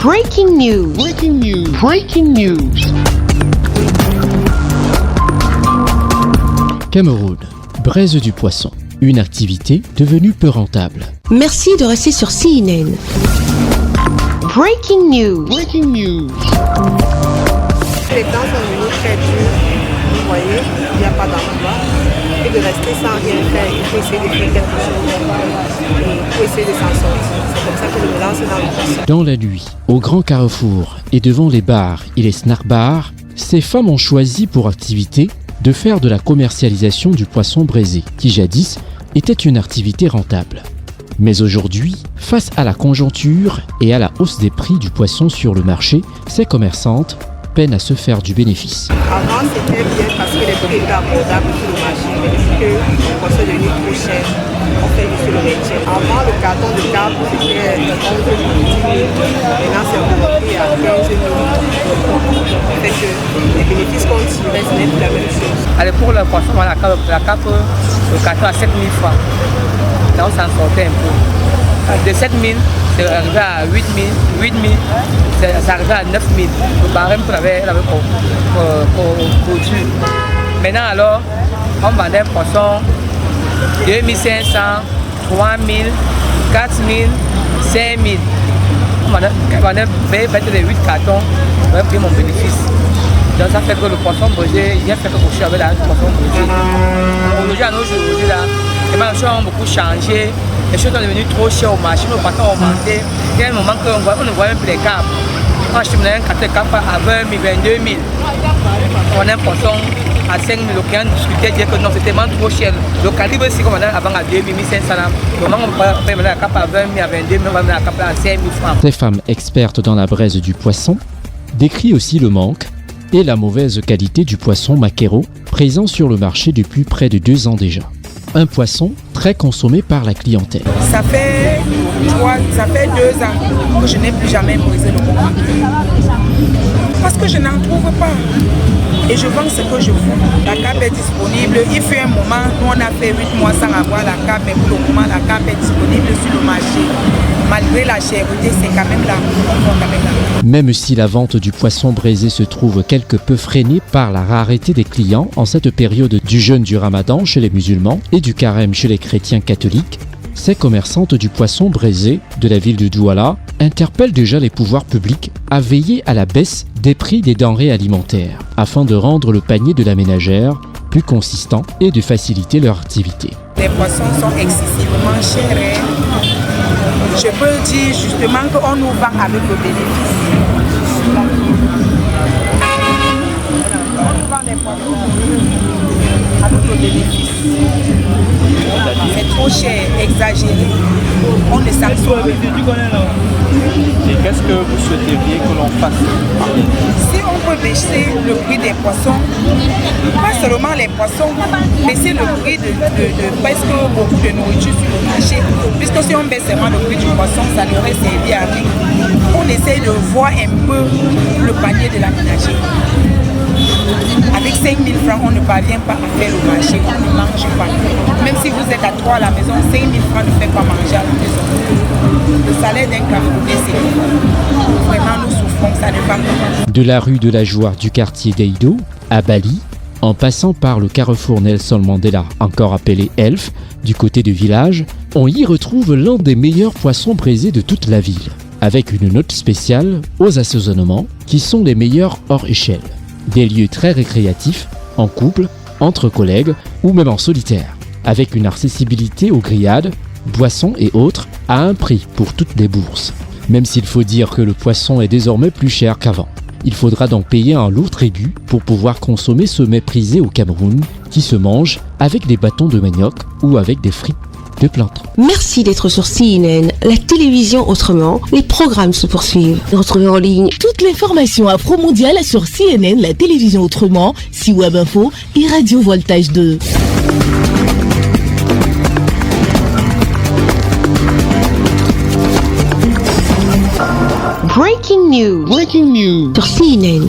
Breaking news. Breaking news. Breaking news. Cameroun, braise du poisson, une activité devenue peu rentable. Merci de rester sur CNN. Breaking news. Breaking news. Les temps sont devenus très durs, vous voyez, il n'y a pas d'emploi. Et de rester sans rien faire, il faut essayer de faire quelque chose. Et il faut essayer de s'en sortir. C'est comme ça que je me lance dans le poisson. Dans la nuit, au grand carrefour et devant les bars et les snack bars, ces femmes ont choisi pour activité de faire de la commercialisation du poisson braisé, qui jadis était une activité rentable. Mais aujourd'hui, face à la conjoncture et à la hausse des prix du poisson sur le marché, ces commerçantes peinent à se faire du bénéfice. Avant, c'était bien parce que les prix étaient abordables sur le marché, mais depuis que le poisson est devenu trop cher, on fait juste le maintien. Avant, le carton de carpe, c'était 11 000, 10 000. Maintenant, c'est remonté à 15 000. Fait que les bénéfices qu'on tirait, ce n'est plus la même chose. Allez, pour le poisson, la carpe, le carton à 7 000 francs. Là, on s'en sortait un peu. De 7 000, c'est arrivé à 8 000, 8 000, c'est arrivé à 9 000. Le barème qu'on avait produit. Maintenant, alors, on vendait un poisson 2 500, 3 000, 4 000, 5 000. On vendait peut-être les 8 cartons, on avait pris mon bénéfice. Donc ça fait que le poisson braisé, il vient faire quelque chose avec le poisson braisé. Aujourd'hui, à nos jours, les choses ont beaucoup changé. Les choses sont devenues trop chères au marché, nos poissons ont augmenté. Il y a un moment qu'on ne voit même plus les carpes. On achète un carton de carpe à 20 000, 22 000. On a un poisson à 5 000. Le client discutait, disait que non, c'est tellement trop cher. Le calibre, c'est comme on a avant à 2 000, 500. Le moment où on paye la carpe à 20 000, à 22 000, on va mettre la carpe à 5 000 francs. Ces femmes expertes dans la braise du poisson décrivent aussi le manque et la mauvaise qualité du poisson maquereau présent sur le marché depuis près de 2 ans déjà. Un poisson très consommé par la clientèle. Ça fait 2 ans que je n'ai plus jamais brisé le poisson. Parce que je n'en trouve pas. Et je vends ce que je vaux. La carpe est disponible. Il fut un moment où on a fait 8 mois sans avoir la carpe. Mais pour le moment, la carpe est disponible sur le marché. Malgré la cherté, c'est quand même là. Même si la vente du poisson braisé se trouve quelque peu freinée par la rareté des clients en cette période du jeûne du Ramadan chez les musulmans et du carême chez les chrétiens catholiques, ces commerçantes du poisson braisé de la ville de Douala interpellent déjà les pouvoirs publics à veiller à la baisse des prix des denrées alimentaires afin de rendre le panier de la ménagère plus consistant et de faciliter leur activité. Les poissons sont excessivement chers. Je peux dire justement qu'on nous vend avec le bénéfice. On nous vend les poissons avec le bénéfice. C'est trop cher, exagéré. On ne s'absorbe. Et qu'est-ce que vous souhaiteriez que l'on fasse? Si on peut baisser le prix des poissons, pas seulement les poissons, baisser le prix de presque beaucoup de nourriture sur le marché. Puisque si on baisse seulement le prix du poisson, ça n'aurait servi à rien. On essaye de voir un peu le panier de la ménagère. Avec 5 000 francs, on ne parvient pas à faire le marché, on ne mange pas. Même si vous êtes à 3 à la maison, 5 000 francs ne fait pas manger à la maison. Le salaire d'un Camerounais, c'est tout. Vraiment, nous souffrons, ça ne va pas. De la rue de la Joie du quartier d'Eido à Bali, en passant par le carrefour Nelson Mandela, encore appelé Elf, du côté du village, on y retrouve l'un des meilleurs poissons braisés de toute la ville, avec une note spéciale aux assaisonnements qui sont les meilleurs hors échelle. Des lieux très récréatifs, en couple, entre collègues ou même en solitaire, avec une accessibilité aux grillades, boissons et autres à un prix pour toutes les bourses. Même s'il faut dire que le poisson est désormais plus cher qu'avant. Il faudra donc payer un lourd tribut pour pouvoir consommer ce mets prisé au Cameroun qui se mange avec des bâtons de manioc ou avec des frites de plantain. Merci d'être sur CNN, la télévision autrement. Les programmes se poursuivent. Retrouvez en ligne toute l'information afro-mondiale sur CNN, la télévision autrement, C-Web Info et Radio Voltage 2. Breaking news. Breaking news sur CNN.